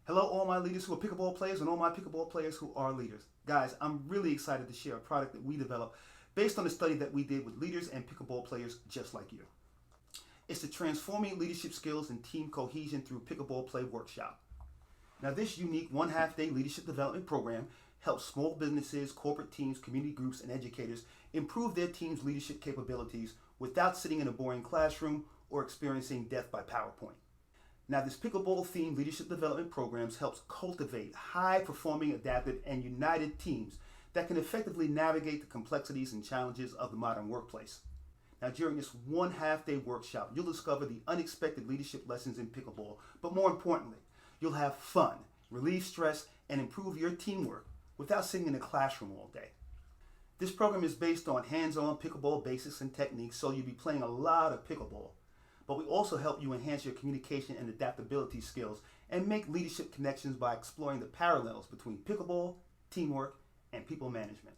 Hello, all my leaders who are pickleball players and all my pickleball players who are leaders. Guys, I'm really excited to share a product that we developed based on a study that we did with leaders and pickleball players just like you. It's the Transforming Leadership Skills and Team Cohesion Through Pickleball Play workshop. Now, this unique one-half-day leadership development program helps small businesses, corporate teams, community groups, and educators improve their team's leadership capabilities without sitting in a boring classroom or experiencing death by PowerPoint. Now, this pickleball-themed leadership development programs helps cultivate high-performing, adaptive, and united teams that can effectively navigate the complexities and challenges of the modern workplace. Now, during this one-half-day workshop, you'll discover the unexpected leadership lessons in pickleball, but more importantly, you'll have fun, relieve stress, and improve your teamwork without sitting in a classroom all day. This program is based on hands-on pickleball basics and techniques, so you'll be playing a lot of pickleball. But we also help you enhance your communication and adaptability skills and make leadership connections by exploring the parallels between pickleball, teamwork, and people management.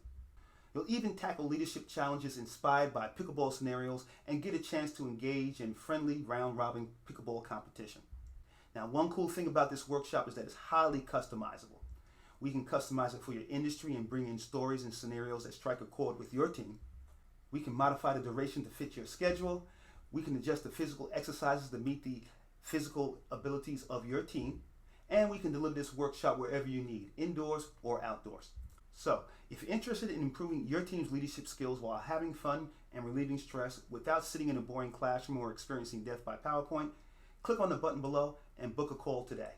You'll even tackle leadership challenges inspired by pickleball scenarios and get a chance to engage in friendly round-robin pickleball competition. Now, one cool thing about this workshop is that it's highly customizable. We can customize it for your industry and bring in stories and scenarios that strike a chord with your team. We can modify the duration to fit your schedule. We can adjust the physical exercises to meet the physical abilities of your team. And we can deliver this workshop wherever you need, indoors or outdoors. So, if you're interested in improving your team's leadership skills while having fun and relieving stress without sitting in a boring classroom or experiencing death by PowerPoint, click on the button below and book a call today.